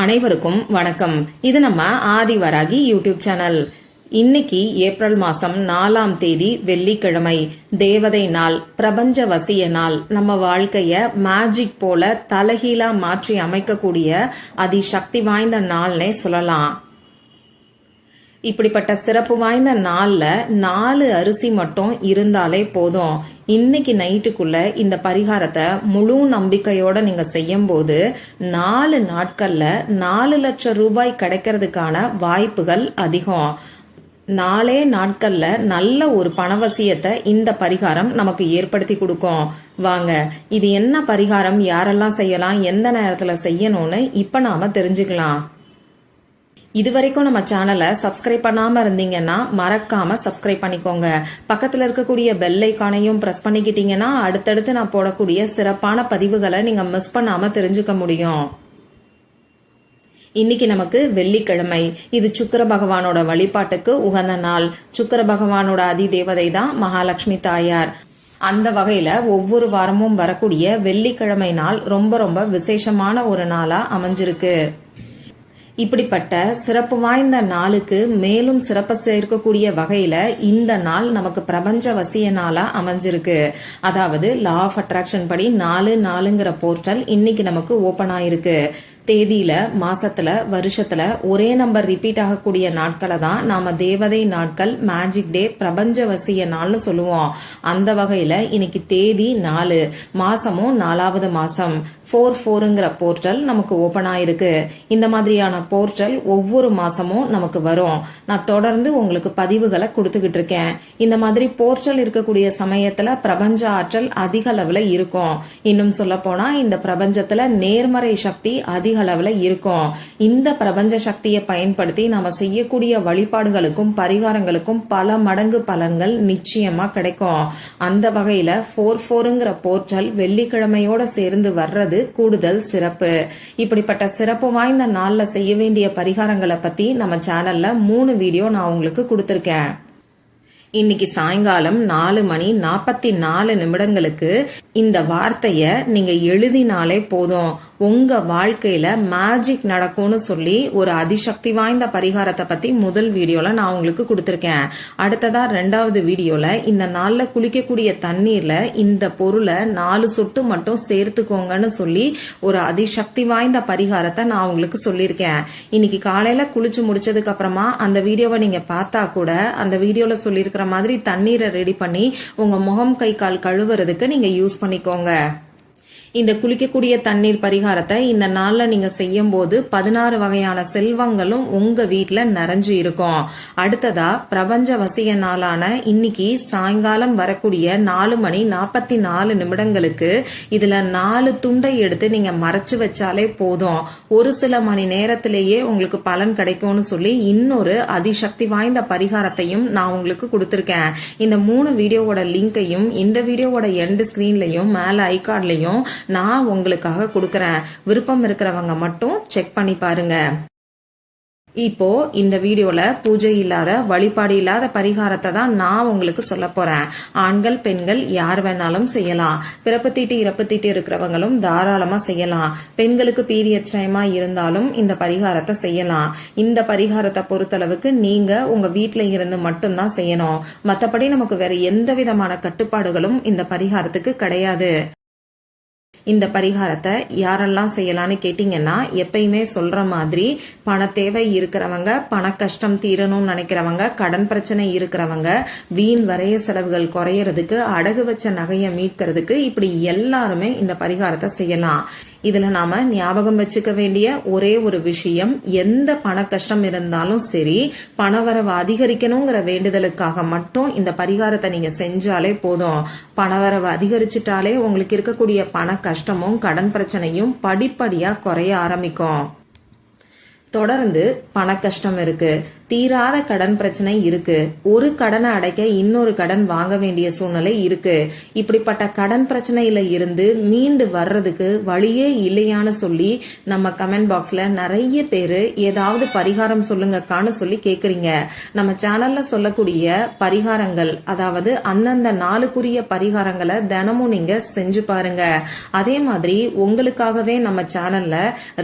அனைவருக்கும் வணக்கம். இது நம்ம ஆதிவராகி யூடியூப் சேனல். இன்னைக்கு ஏப்ரல் மாசம் 4ஆம் தேதி வெள்ளிக்கிழமை, தேவதை நாள், பிரபஞ்ச வசிய நாள். நம்ம வாழ்க்கைய மேஜிக் போல தலைகீழா மாற்றி அமைக்கக்கூடிய அதிசக்தி வாய்ந்த நாள்னே சொல்லலாம். இப்படிப்பட்ட சிறப்பு வாய்ந்த நாள்ல 4 அரிசி மட்டும் இருந்தாலே போதும். இன்னைக்கு நைட்டுக்குள்ள இந்த பரிகாரத்தை முழு நம்பிக்கையோட நீங்க செய்யும் போது 4 நாட்கள்ல 4 லட்சம் ரூபாய் கிடைக்கிறதுக்கான வாய்ப்புகள் அதிகம். 4 நாட்கள்ல நல்ல ஒரு பணவசியத்தை இந்த பரிகாரம் நமக்கு ஏற்படுத்தி கொடுக்கும். வாங்க, இது என்ன பரிகாரம், யாரெல்லாம் செய்யலாம், எந்த நேரத்துல செய்யணும்னு இப்ப நாம தெரிஞ்சுக்கலாம். இதுவரைக்கும் நம்ம சேனலை சப்ஸ்கிரைப் பண்ணாம இருந்தீங்கன்னா மறக்காம சப்ஸ்கிரைப் பண்ணிக்கோங்க. பக்கத்துல இருக்கக்கூடிய பெல் ஐகானையும் பிரஸ் பண்ணிக்கிட்டீங்கன்னா அடுத்தடுத்து நான் போடக்கூடிய சிறப்பான பதிவுகளை நீங்க மிஸ் பண்ணாம தெரிஞ்சுக்க முடியும். இன்னைக்கு நமக்கு வெள்ளிக்கிழமை. இது சுக்கிர பகவானோட வழிபாட்டுக்கு உகந்த நாள். சுக்கிர பகவானோட அதிதேவதை தான் மகாலட்சுமி தாயார். அந்த வகையில ஒவ்வொரு வாரமும் வரக்கூடிய வெள்ளிக்கிழமை நாள் ரொம்ப ரொம்ப விசேஷமான ஒரு நாளா அமைஞ்சிருக்கு. இப்படிப்பட்ட சிறப்பு வாய்ந்த நாளுக்கு மேலும் சிறப்பு சேர்க்கக்கூடிய வகையில இந்த நாள் நமக்கு பிரபஞ்ச வசிய நாளா அமைஞ்சிருக்கு. அதாவது லா ஆஃப் அட்ராக்ஷன் படி 4/4ங்கிற போர்ட்டல் இன்னைக்கு நமக்கு ஓபன் ஆயிருக்கு. தேதியில, மாசத்துல, வருஷத்துல ஒரே நம்பர் ரிப்பீட் ஆகக்கூடிய நாட்களை தான் நாம தேவதை நாட்கள், மேஜிக் டே, பிரபஞ்ச வசிய நாள்னு சொல்லுவோம். அந்த வகையில இன்னைக்கு தேதி 4, மாசமும் 4வது மாசம். 4/4ங்கிற போர்ட்டல் நமக்கு ஓபன் ஆயிருக்கு. இந்த மாதிரியான போர்ட்டல் ஒவ்வொரு மாசமும் நமக்கு வரும். நான் தொடர்ந்து உங்களுக்கு பதிவுகளை கொடுத்துக்கிட்டு இருக்கேன். இந்த மாதிரி போர்ட்டல் இருக்கக்கூடிய சமயத்துல பிரபஞ்ச ஆற்றல் அதிக அளவுல இருக்கும். இன்னும் சொல்ல போனா இந்த பிரபஞ்சத்துல நேர்மறை சக்தி அதிக அளவுல இருக்கும். இந்த பிரபஞ்ச சக்தியை பயன்படுத்தி நாம செய்யக்கூடிய வழிபாடுகளுக்கும் பரிகாரங்களுக்கும் பல மடங்கு பலன்கள் நிச்சயமா கிடைக்கும். அந்த வகையில 4/4ங்கிற போர்ட்டல் வெள்ளிக்கிழமையோட சேர்ந்து வர்றது கூடுதல் சிறப்பு. இப்படிப்பட்ட சிறப்பு வாய்ந்த நாள்ல செய்ய வேண்டிய பரிகாரங்களை பத்தி நம்ம சேனல்ல 3 வீடியோ நான் உங்களுக்கு கொடுத்திருக்கேன். இன்னைக்கு சாயங்காலம் 4:44 இந்த வார்த்தைய நீங்க எழுதினாலே போதும், உங்க வாழ்க்கையில மேஜிக் நடக்கும்னு சொல்லி ஒரு அதிசக்தி வாய்ந்த பரிகாரத்தை பத்தி முதல் வீடியோல நான் உங்களுக்கு கொடுத்திருக்கேன். அடுத்ததா 2வது வீடியோல இந்த நாள்ல குளிக்கக்கூடிய தண்ணீர்ல இந்த பொருளை 4 சொட்டு மட்டும் சேர்த்துக்கோங்கன்னு சொல்லி ஒரு அதிசக்தி வாய்ந்த பரிகாரத்தை நான் உங்களுக்கு சொல்லியிருக்கேன். இன்னைக்கு காலையில குளிச்சு முடிச்சதுக்கு அப்புறமா அந்த வீடியோவை நீங்க பார்த்தா கூட அந்த வீடியோல சொல்லியிருக்கிற மாதிரி தண்ணீரை ரெடி பண்ணி உங்க முகம், கை, கால் கழுவுறதுக்கு நீங்க யூஸ் பண்ணிக்கோங்க. இந்த குளிக்கக்கூடிய தண்ணீர் பரிகாரத்தை இந்த நாள்ல நீங்க செய்யும் போது 16 வகையான செல்வங்களும் உங்க வீட்டுல நிறைஞ்சு இருக்கும். அடுத்ததா பிரபஞ்ச வசிய நாளான இன்னைக்கு சாயங்காலம் வரக்கூடிய 4:44 இதுல 4 துண்டை எடுத்து நீங்க மறைச்சு வச்சாலே போதும், ஒரு சில மணி நேரத்திலேயே உங்களுக்கு பலன் கிடைக்கும்னு சொல்லி இன்னொரு அதிசக்தி வாய்ந்த பரிகாரத்தையும் நான் உங்களுக்கு கொடுத்திருக்கேன். இந்த 3 வீடியோவோட லிங்கையும் இந்த வீடியோவோட எண்ட் ஸ்கிரீன்லயும் மேல ஐகார்ட்லயும் நான் உங்களுக்காக கொடுக்கறேன். விருப்பம் இருக்கிறவங்க மட்டும் செக் பண்ணி பாருங்க. இப்போ இந்த வீடியோல பூஜை இல்லாத, வழிபாடு இல்லாத பரிகாரத்தை தான் நான் உங்களுக்கு சொல்ல போறேன். ஆண்கள், பெண்கள் யார் வேணாலும் செய்யலாம். பிறப்பு தீட்டு, இறப்பு தீட்டு இருக்கிறவங்களும் தாராளமா செய்யலாம். பெண்களுக்கு பீரியட்ஸ் டைமா இருந்தாலும் இந்த பரிகாரத்தை செய்யலாம். இந்த பரிகாரத்தை பொறுத்தளவுக்கு நீங்க உங்க வீட்டுல இருந்து மட்டும்தான் செய்யணும். மத்தபடி நமக்கு வேற எந்த விதமான கட்டுப்பாடுகளும் இந்த பரிகாரத்துக்கு கிடையாது. இந்த பரிகாரத்தை யாரெல்லாம் செய்யலான்னு கேட்டீங்கன்னா, எப்பயுமே சொல்ற மாதிரி பண தேவை இருக்கிறவங்க, பண கஷ்டம் தீரணும்னு நினைக்கிறவங்க, கடன் பிரச்சனை இருக்கிறவங்க, வீண் வரைய செலவுகள் குறையறதுக்கு, அடகு வச்ச நகையை மீட்கிறதுக்கு, இப்படி எல்லாருமே இந்த பரிகாரத்தை செய்யலாம். இதுல நாம ஞாபகம் வச்சுக்க வேண்டிய ஒரே ஒரு விஷயம், எந்த பண கஷ்டம் இருந்தாலும் சரி, பணவரவு அதிகரிக்கணுங்கிற வேண்டுதலுக்காக மட்டும் இந்த பரிகாரத்தை நீங்க செஞ்சாலே போதும். பணவரவு அதிகரிச்சுட்டாலே உங்களுக்கு இருக்கக்கூடிய பண கஷ்டமும் கடன் பிரச்சனையும் படிப்படியா குறைய ஆரம்பிக்கும். தொடர்ந்து பண கஷ்டம் இருக்கு, தீராத கடன் பிரச்சனை இருக்கு, ஒரு கடனை அடைக்க இன்னொரு கடன் வாங்க வேண்டிய சூழ்நிலை இருக்கு, இப்படிப்பட்ட கடன் பிரச்சனையில இருந்து மீண்டு வர்றதுக்கு வழியே இல்லையான்னு சொல்லி நம்ம கமெண்ட் பாக்ஸ்ல நிறைய பேரு ஏதாவது பரிகாரம் சொல்லுங்கக்கான்னு சொல்லி கேக்குறீங்க. நம்ம சேனல்ல சொல்லக்கூடிய பரிகாரங்கள், அதாவது அந்தந்த நாளுக்குரிய பரிகாரங்களை தினமும் நீங்க செஞ்சு பாருங்க. அதே மாதிரி உங்களுக்காகவே நம்ம சேனல்ல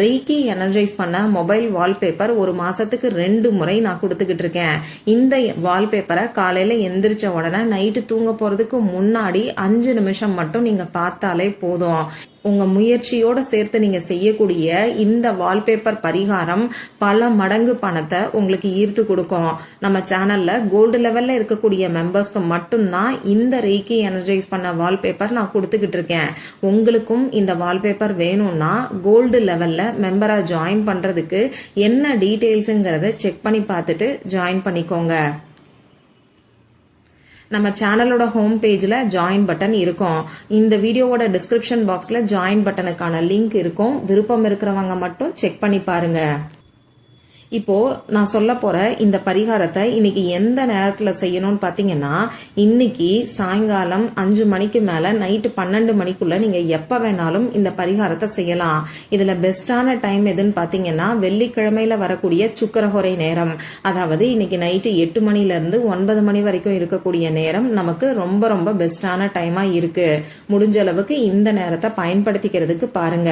ரெய்கி எனர்ஜைஸ் பண்ண மொபைல் வால்பேப்பர் ஒரு மாசத்துக்கு 2 முறை நான் கொடுத்துக்கிட்டு இருக்கேன். இந்த வால்பேப்பரை காலையில எந்திரிச்ச உடனே நைட்டு தூங்க போறதுக்கு முன்னாடி 5 நிமிஷம் மட்டும் நீங்க பார்த்தாலே போதும். உங்க முயற்சியோட சேர்த்து நீங்க செய்யக்கூடிய இந்த வால்பேப்பர் பரிகாரம் பல மடங்கு பணத்தை உங்களுக்கு ஈர்த்து கொடுக்கும். நம்ம சேனல்ல கோல்டு லெவல்ல இருக்கக்கூடிய மெம்பர்ஸ்க்கு மட்டும்தான் இந்த ரெய்கி எனர்ஜைஸ் பண்ண வால்பேப்பர் நான் கொடுத்துக்கிட்டு இருக்கேன். உங்களுக்கும் இந்த வால்பேப்பர் வேணும்னா கோல்டு லெவல்ல மெம்பரா ஜாயின் பண்றதுக்கு என்ன டீடைல்ஸ்ங்கறத செக் பண்ணி பார்த்துட்டு ஜாயின் பண்ணிக்கோங்க. நம்ம சேனலோட ஹோம் பேஜ்ல ஜாயின் பட்டன் இருக்கும். இந்த வீடியோவோட டிஸ்கிரிப்ஷன் பாக்ஸ்ல ஜாயின் பட்டனுக்கான லிங்க் இருக்கும். விருப்பம் இருக்கிறவங்க மட்டும் செக் பண்ணி பாருங்க. இப்போ நான் சொல்ல போற இந்த பரிகாரத்தை இன்னைக்கு எந்த நேரத்துல செய்யணும்னு பாத்தீங்கன்னா, இன்னைக்கு சாயங்காலம் 5 மணிக்கு மேல நைட்டு 12 மணிக்குள்ள நீங்க எப்ப வேணாலும் இந்த பரிகாரத்தை செய்யலாம். இதுல பெஸ்டான டைம் எதுன்னு பாத்தீங்கன்னா, வெள்ளிக்கிழமையில வரக்கூடிய சுக்கிரஹோரை நேரம், அதாவது இன்னைக்கு நைட்டு 8 மணில இருந்து 9 மணி வரைக்கும் இருக்கக்கூடிய நேரம் நமக்கு ரொம்ப ரொம்ப பெஸ்டான டைமா இருக்கு. முடிஞ்ச அளவுக்கு இந்த நேரத்தை பயன்படுத்திக்கிறதுக்கு பாருங்க.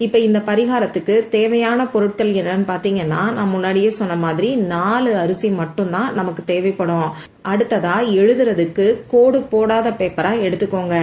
இப்ப இந்த பரிகாரத்துக்கு தேவையான பொருட்கள் என்னன்னு பாத்தீங்கன்னா, நான் முன்னாடியே சொன்ன மாதிரி 4 அரிசி மட்டும்தான் நமக்கு தேவைப்படும். அடுத்ததா எழுதுறதுக்கு கோடு போடாத பேப்பரா எடுத்துக்கோங்க.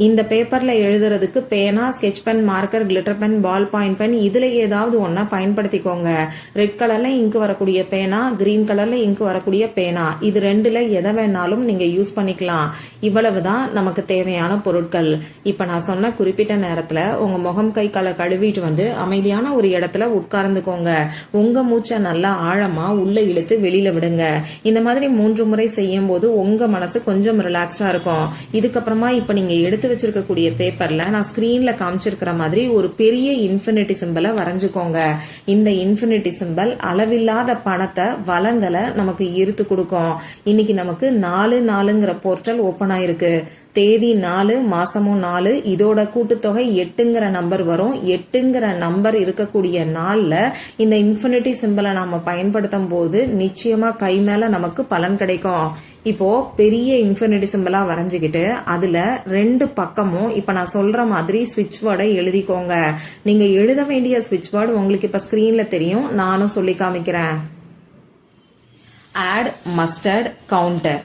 இந்த பேப்பர்ல எழுதுறதுக்கு பேனா, sketch pen, marker, glitter pen, ball point pen, இதுல ஏதாவது ஒன்ன பயன்படுத்திக்கோங்க. ரெட் கலர்ல இங்கு வரக்கூடிய பேனா, கிரீன் கலர்ல இங்கு வரக்கூடிய பேனா, இது 2ல எதை வேணாலும் நீங்க யூஸ் பண்ணிக்கலாம். இவ்வளவுதான் நமக்கு தேவையான பொருட்கள். இப்ப நான் சொன்ன குறிப்பிட்ட நேரத்துல உங்க முகம் கை காலை கழுவிட்டு வந்து அமைதியான ஒரு இடத்துல உட்கார்ந்துக்கோங்க. உங்க மூச்சை நல்லா ஆழமா உள்ள இழுத்து வெளியில விடுங்க. இந்த மாதிரி 3 முறை செய்யும் போது உங்க மனசு கொஞ்சம் ரிலாக்ஸா இருக்கும். இதுக்கப்புறமா இப்ப நீங்க எடுத்து வச்சிருக்கக்கூடிய பேப்பர்ல நான் ஸ்கிரீன்ல காமிச்சிருக்கிற மாதிரி ஒரு பெரிய இன்ஃபினிட்டி சிம்பலை வரைஞ்சுக்கோங்க. இந்த இன்ஃபினிட்டி சிம்பல் அளவில்லாத பணத்தை, வளங்களை நமக்கு ஈர்த்து கொடுக்கும். இன்னைக்கு நமக்கு 4/4ங்கிற போர்ட்டல் ஓபன் ஆயிருக்கு. தேதி 4, மாசமும் 4, இதோட கூட்டுத்தொகை 8ங்கிற நம்பர் வரும். 8ங்கிற நம்பர் இருக்கக்கூடிய நாள்ல இந்த இன்ஃபினிட்டி சிம்பலை நாம பயன்படுத்தும் போது நிச்சயமா கை மேல நமக்கு பலன் கிடைக்கும். இப்போ பெரிய இன்ஃபினிட்டி சிம்பலா வரைஞ்சுக்கிட்டு அதுல 2 பக்கமும் இப்ப நான் சொல்ற மாதிரி ஸ்விட்ச் வேர்டை எழுதிக்கோங்க. நீங்க எழுத வேண்டிய ஸ்விட்ச் வேர்டு உங்களுக்கு இப்ப ஸ்கிரீன்ல தெரியும், நானும் சொல்லி காமிக்கிறேன். Add mustard counter.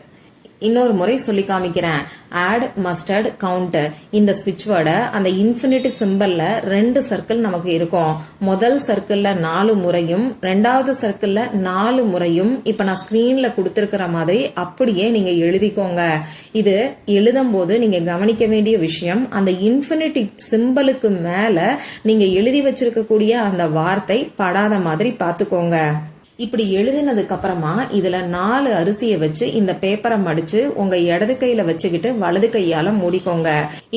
இன்னொரு முறை சொல்லி காமிக்கிறேன். Add mustard counter. இந்த ஸ்விட்ச் வேர்டை அந்த இன்ஃபினிட்டி சிம்பல்ல 2 சர்க்கிள் நமக்கு இருக்கும். முதல் சர்க்கிள்ல 4 முறையும், 2வது சர்க்கிள்ல 4 முறையும் இப்ப நான் ஸ்கிரீன்ல கொடுத்திருக்கிற மாதிரி அப்படியே நீங்க எழுதிக்கோங்க. இது எழுதும் போது நீங்க கவனிக்க வேண்டிய விஷயம், அந்த இன்ஃபினிட்டி சிம்பலுக்கு மேல நீங்க எழுதி வச்சிருக்கக்கூடிய அந்த வார்த்தை படாத மாதிரி பாத்துக்கோங்க. இப்படி எழுதினதுக்கு அப்புறமா இதுல 4 அரிசியை வச்சு இந்த பேப்பரை மடிச்சு உங்க இடது கையில வச்சுக்கிட்டு வலது கையால மூடிக்கோங்க.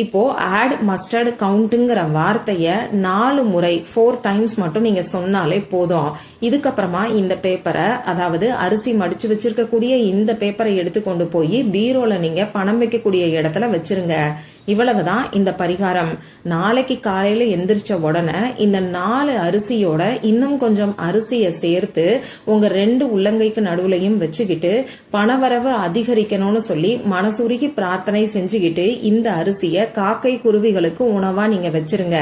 இப்போ ஆட் மஸ்டர்ட் கவுண்ட்ங்கிற வார்த்தைய 4 முறை 4 டைம்ஸ் மட்டும் நீங்க சொன்னாலே போதும். இதுக்கப்புறமா இந்த பேப்பரை, அதாவது அரிசி மடிச்சு வச்சிருக்கக்கூடிய இந்த பேப்பரை எடுத்து கொண்டு போய் பீரோல நீங்க பணம் வைக்கக்கூடிய இடத்துல வச்சிருங்க. இவ்வளவுதான் இந்த பரிகாரம். நாளைக்கு காலையில எந்திரிச்ச உடனே இந்த 4 அரிசியோட இன்னும் கொஞ்சம் அரிசிய சேர்த்து உங்க 2 உள்ளங்கைக்கு நடுவுலையும் வச்சுக்கிட்டு பணவரவு அதிகரிக்கணும்னு சொல்லி மனசுருகி பிரார்த்தனை செஞ்சுக்கிட்டு இந்த அரிசிய காக்கை குருவிகளுக்கு உணவா நீங்க வச்சிருங்க.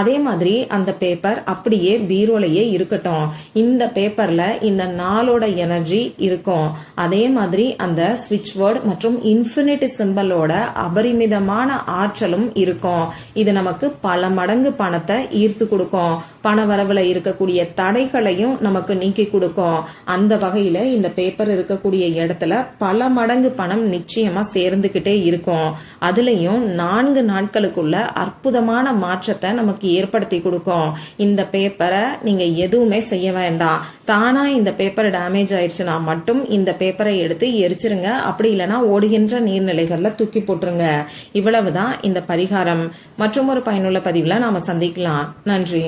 அதே மாதிரி அந்த பேப்பர் அப்படியே பீரோலையே இருக்கட்டும். இந்த பேப்பர்ல இந்த நாளோட எனர்ஜி இருக்கும். அதே மாதிரி அந்த ஸ்விட்ச் வேர்ட் மற்றும் இன்ஃபினிட்டி சிம்பலோட அபரிமிதமான ஆற்றலும் இருக்கும். இது நமக்கு பல மடங்கு பணத்தை ஈர்த்து கொடுக்கும். பண வரவுல இருக்கக்கூடிய தடைகளையும் நமக்கு நீக்கி கொடுக்கும். அந்த வகையில இந்த பேப்பர் இருக்கக்கூடிய இடத்துல பல மடங்கு பணம் நிச்சயமா சேர்ந்துகிட்டே இருக்கும். அதுலயும் 4 நாட்களுக்குள்ள அற்புதமான மாற்றத்தை நமக்கு ஏற்படுத்தி கொடுக்கும். இந்த பேப்பரை நீங்க எதுவுமே செய்ய வேண்டாம். தானா இந்த பேப்பர் டேமேஜ் ஆயிடுச்சுன்னா மட்டும் இந்த பேப்பரை எடுத்து எரிச்சிருங்க. அப்படி இல்லைன்னா ஓடுகின்ற நீர்நிலைகள்ல தூக்கி போட்டுருங்க. இவ்வளவுதான் இந்த பரிகாரம். மற்றும் ஒரு பயனுள்ள பதிவுல நாம சந்திக்கலாம். நன்றி.